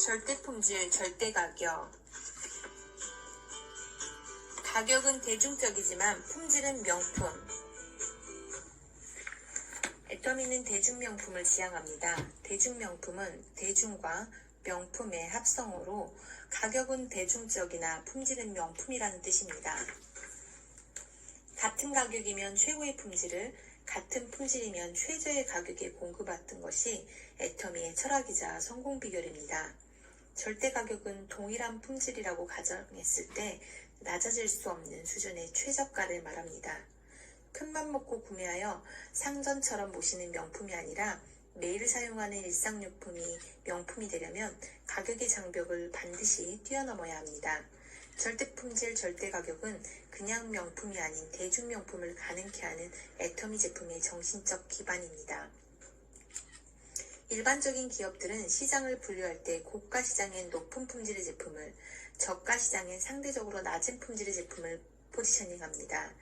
절대 품질, 절대 가격. 가격은 대중적이지만 품질은 명품. 애터미는 대중명품을 지향합니다. 대중명품은 대중과 명품의 합성어로 가격은 대중적이나 품질은 명품이라는 뜻입니다. 같은 가격이면 최고의 품질을, 같은 품질이면 최저의 가격에 공급받던 것이 애터미의 철학이자 성공 비결입니다. 절대 가격은 동일한 품질이라고 가정했을 때 낮아질 수 없는 수준의 최저가를 말합니다. 큰맘 먹고 구매하여 상전처럼 모시는 명품이 아니라 매일 사용하는 일상용품이 명품이 되려면 가격의 장벽을 반드시 뛰어넘어야 합니다. 절대 품질, 절대 가격은 그냥 명품이 아닌 대중명품을 가능케 하는 애터미 제품의 정신적 기반입니다. 일반적인 기업들은 시장을 분류할 때 고가 시장엔 높은 품질의 제품을, 저가 시장엔 상대적으로 낮은 품질의 제품을 포지셔닝합니다.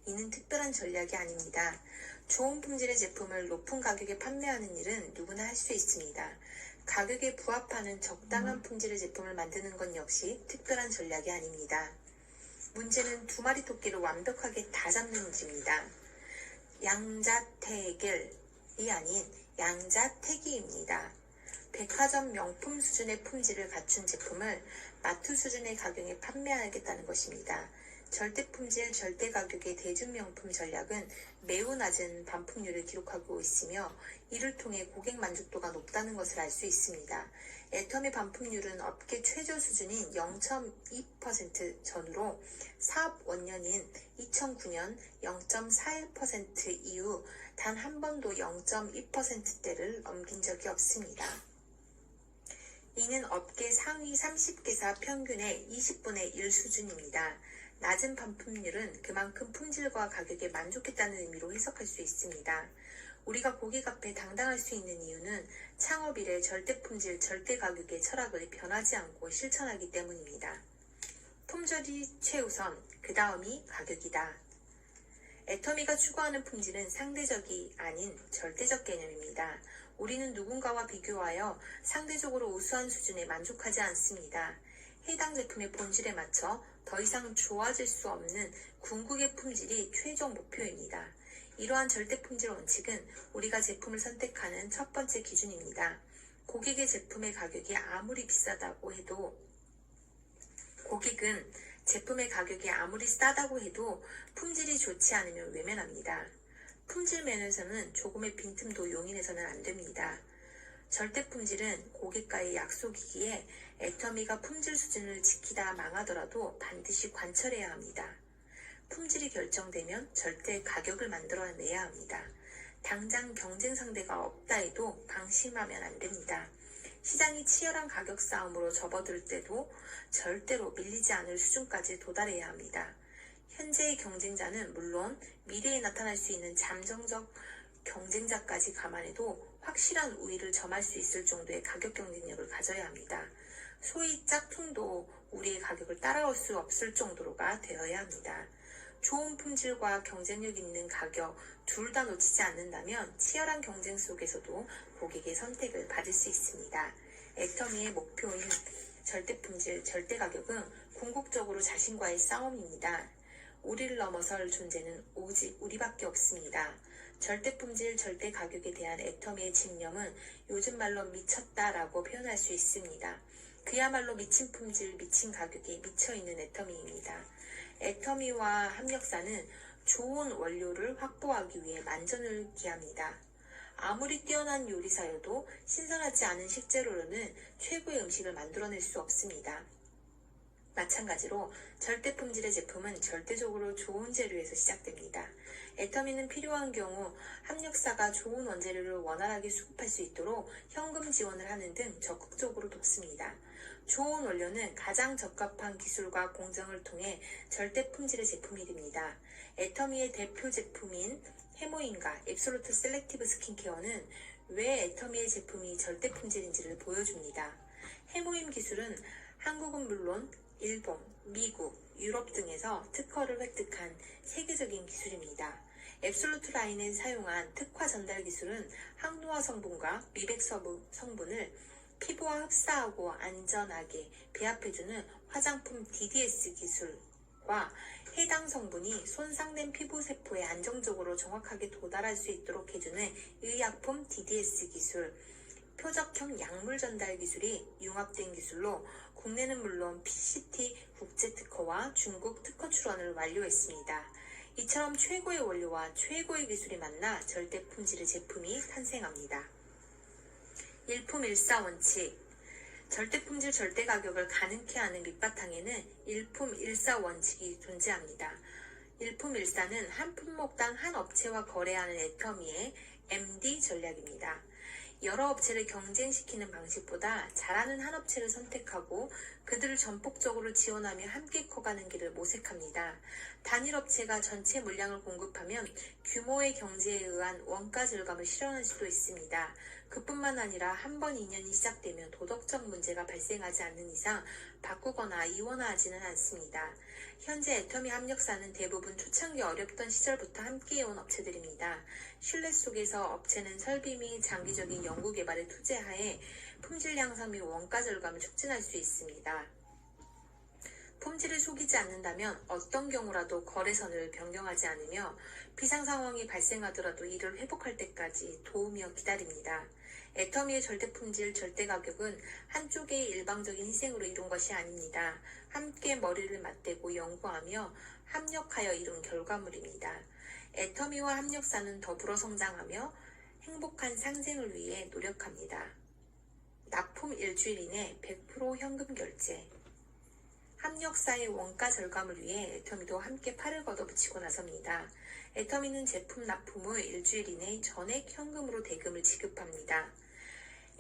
이는 특별한 전략이 아닙니다. 좋은 품질의 제품을 높은 가격에 판매하는 일은 누구나 할 수 있습니다. 가격에 부합하는 적당한 품질의 제품을 만드는 건 역시 특별한 전략이 아닙니다. 문제는 두 마리 토끼를 완벽하게 다 잡는 문제입니다. 양자택일이 아닌 양자택일입니다. 백화점 명품 수준의 품질을 갖춘 제품을 마트 수준의 가격에 판매하겠다는 것입니다. 절대 품질, 절대 가격의 대중명품 전략은 매우 낮은 반품률을 기록하고 있으며 이를 통해 고객 만족도가 높다는 것을 알 수 있습니다. 애터미 반품률은 업계 최저 수준인 0.2% 전후로 사업 원년인 2009년 0.41% 이후 단 한 번도 0.2%대를 넘긴 적이 없습니다. 이는 업계 상위 30개사 평균의 20분의 1 수준입니다. 낮은 반품률은 그만큼 품질과 가격에 만족했다는 의미로 해석할 수 있습니다. 우리가 고객 앞에 당당할 수 있는 이유는 창업 이래 절대 품질, 절대 가격의 철학을 변하지 않고 실천하기 때문입니다. 품절이 최우선, 그 다음이 가격이다. 애터미가 추구하는 품질은 상대적이 아닌 절대적 개념입니다. 우리는 누군가와 비교하여 상대적으로 우수한 수준에 만족하지 않습니다. 해당 제품의 본질에 맞춰 더 이상 좋아질 수 없는 궁극의 품질이 최종 목표입니다. 이러한 절대 품질 원칙은 우리가 제품을 선택하는 첫 번째 기준입니다. 고객의 제품의 가격이 아무리 비싸다고 해도 고객은 제품의 가격이 아무리 싸다고 해도 품질이 좋지 않으면 외면합니다. 품질 면에서는 조금의 빈틈도 용인해서는 안 됩니다. 절대 품질은 고객과의 약속이기에 애터미가 품질 수준을 지키다 망하더라도 반드시 관철해야 합니다. 품질이 결정되면 절대 가격을 만들어내야 합니다. 당장 경쟁 상대가 없다 해도 방심하면 안 됩니다. 시장이 치열한 가격 싸움으로 접어들 때도 절대로 밀리지 않을 수준까지 도달해야 합니다. 현재의 경쟁자는 물론 미래에 나타날 수 있는 잠정적 경쟁자까지 감안해도 확실한 우위를 점할 수 있을 정도의 가격 경쟁력을 가져야 합니다. 소위 짝퉁도 우리의 가격을 따라올 수 없을 정도로가 되어야 합니다. 좋은 품질과 경쟁력 있는 가격 둘 다 놓치지 않는다면 치열한 경쟁 속에서도 고객의 선택을 받을 수 있습니다. 애터미의 목표인 절대 품질, 절대 가격은 궁극적으로 자신과의 싸움입니다. 우리를 넘어설 존재는 오직 우리밖에 없습니다. 절대 품질, 절대 가격에 대한 애터미의 집념은 요즘 말로 미쳤다라고 표현할 수 있습니다. 그야말로 미친 품질, 미친 가격에 미쳐있는 애터미입니다. 애터미와 합력사는 좋은 원료를 확보하기 위해 만전을 기합니다. 아무리 뛰어난 요리사여도 신선하지 않은 식재료로는 최고의 음식을 만들어낼 수 없습니다. 마찬가지로 절대 품질의 제품은 절대적으로 좋은 재료에서 시작됩니다. 애터미는 필요한 경우 합력사가 좋은 원재료를 원활하게 수급할 수 있도록 현금 지원을 하는 등 적극적으로 돕습니다. 좋은 원료는 가장 적합한 기술과 공정을 통해 절대 품질의 제품이 됩니다. 애터미의 대표 제품인 해모인과 앱솔루트 셀렉티브 스킨케어는 왜 애터미의 제품이 절대 품질인지를 보여줍니다. 해모임 기술은 한국은 물론 일본, 미국, 유럽 등에서 특허를 획득한 세계적인 기술입니다. 앱솔루트 라인에 사용한 특화 전달 기술은 항노화 성분과 미백 성분을 피부와 흡사하고 안전하게 배합해주는 화장품 DDS 기술과 해당 성분이 손상된 피부 세포에 안정적으로 정확하게 도달할 수 있도록 해주는 의약품 DDS 기술, 표적형 약물 전달 기술이 융합된 기술로 국내는 물론 PCT 국제 특허와 중국 특허 출원을 완료했습니다. 이처럼 최고의 원료와 최고의 기술이 만나 절대 품질의 제품이 탄생합니다. 일품일사 원칙. 절대 품질 절대 가격을 가능케 하는 밑바탕에는 일품일사 원칙이 존재합니다. 일품일사는 한 품목당 한 업체와 거래하는 애터미의 MD 전략입니다. 여러 업체를 경쟁시키는 방식보다 잘하는 한 업체를 선택하고 그들을 전폭적으로 지원하며 함께 커가는 길을 모색합니다. 단일 업체가 전체 물량을 공급하면 규모의 경제에 의한 원가 절감을 실현할 수도 있습니다. 그뿐만 아니라 한 번 인연이 시작되면 도덕적 문제가 발생하지 않는 이상 바꾸거나 이원화하지는 않습니다. 현재 애터미 합력사는 대부분 초창기 어렵던 시절부터 함께해온 업체들입니다. 신뢰 속에서 업체는 설비 및 장기적인 연구개발에 투자하에 품질 향상 및 원가 절감을 촉진할 수 있습니다. 품질을 속이지 않는다면 어떤 경우라도 거래선을 변경하지 않으며 비상 상황이 발생하더라도 이를 회복할 때까지 도우며 기다립니다. 애터미의 절대 품질, 절대 가격은 한쪽의 일방적인 희생으로 이룬 것이 아닙니다. 함께 머리를 맞대고 연구하며 합력하여 이룬 결과물입니다. 애터미와 합력사는 더불어 성장하며 행복한 상생을 위해 노력합니다. 납품 일주일 이내 100% 현금 결제. 합력사의 원가 절감을 위해 애터미도 함께 팔을 걷어붙이고 나섭니다. 애터미는 제품 납품 후 일주일 이내 전액 현금으로 대금을 지급합니다.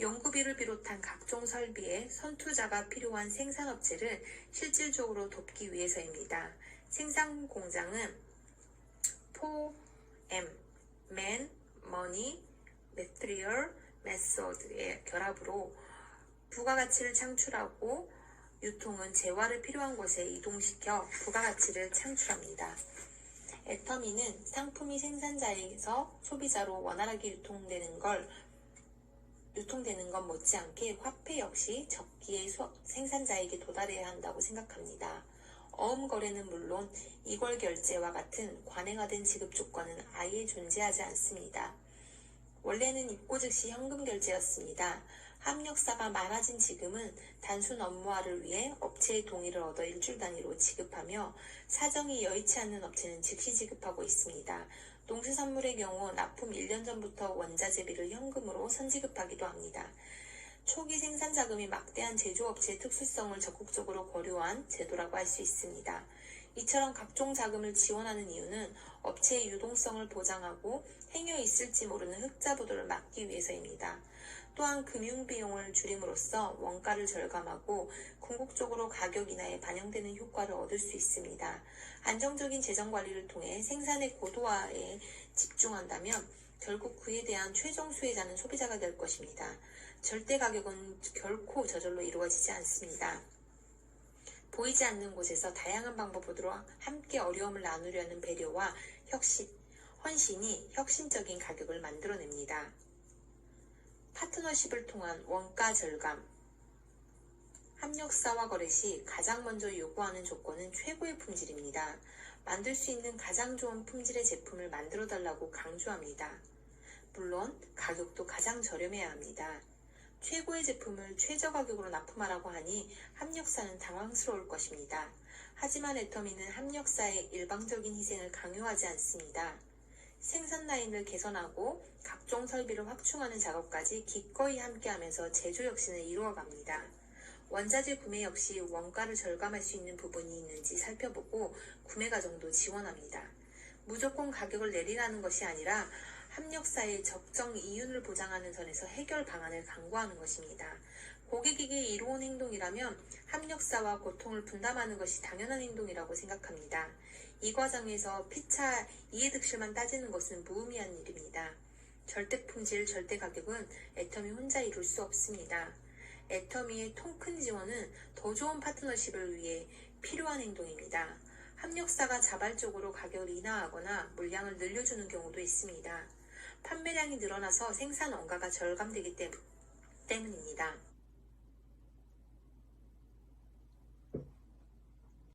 연구비를 비롯한 각종 설비에 선투자가 필요한 생산업체를 실질적으로 돕기 위해서입니다. 생산 공장은 M, Man, Money, Material, Method의 결합으로 부가가치를 창출하고 유통은 재화를 필요한 곳에 이동시켜 부가가치를 창출합니다. 애터미는 상품이 생산자에게서 소비자로 원활하게 유통되는 것 못지않게 화폐 역시 적기에 생산자에게 도달해야 한다고 생각합니다. 어음 거래는 물론 이걸 결제와 같은 관행화된 지급 조건은 아예 존재하지 않습니다. 원래는 입고 즉시 현금 결제였습니다. 합력사가 많아진 지금은 단순 업무화를 위해 업체의 동의를 얻어 일주일 단위로 지급하며 사정이 여의치 않는 업체는 즉시 지급하고 있습니다. 농수산물의 경우 납품 1년 전부터 원자재비를 현금으로 선지급하기도 합니다. 초기 생산 자금이 막대한 제조업체의 특수성을 적극적으로 고려한 제도라고 할 수 있습니다. 이처럼 각종 자금을 지원하는 이유는 업체의 유동성을 보장하고 행여 있을지 모르는 흑자 부도를 막기 위해서입니다. 또한 금융비용을 줄임으로써 원가를 절감하고 궁극적으로 가격 인하에 반영되는 효과를 얻을 수 있습니다. 안정적인 재정관리를 통해 생산의 고도화에 집중한다면 결국 그에 대한 최종 수혜자는 소비자가 될 것입니다. 절대 가격은 결코 저절로 이루어지지 않습니다. 보이지 않는 곳에서 다양한 방법으로 함께 어려움을 나누려는 배려와 헌신이 혁신적인 가격을 만들어냅니다. 파트너십을 통한 원가 절감. 합력사와 거래 시 가장 먼저 요구하는 조건은 최고의 품질입니다. 만들 수 있는 가장 좋은 품질의 제품을 만들어 달라고 강조합니다. 물론 가격도 가장 저렴해야 합니다. 최고의 제품을 최저 가격으로 납품하라고 하니 합력사는 당황스러울 것입니다. 하지만 애터미는 합력사의 일방적인 희생을 강요하지 않습니다. 생산 라인을 개선하고 각종 설비를 확충하는 작업까지 기꺼이 함께하면서 제조 혁신을 이루어갑니다. 원자재 구매 역시 원가를 절감할 수 있는 부분이 있는지 살펴보고 구매 과정도 지원합니다. 무조건 가격을 내리라는 것이 아니라 합력사의 적정 이윤을 보장하는 선에서 해결 방안을 강구하는 것입니다. 고객에게 이로운 행동이라면 합력사와 고통을 분담하는 것이 당연한 행동이라고 생각합니다. 이 과정에서 피차 이해득실만 따지는 것은 무의미한 일입니다. 절대 품질, 절대 가격은 애터미 혼자 이룰 수 없습니다. 애터미의 통큰 지원은 더 좋은 파트너십을 위해 필요한 행동입니다. 합력사가 자발적으로 가격을 인하하거나 물량을 늘려주는 경우도 있습니다. 판매량이 늘어나서 생산 원가가 절감되기 때문입니다.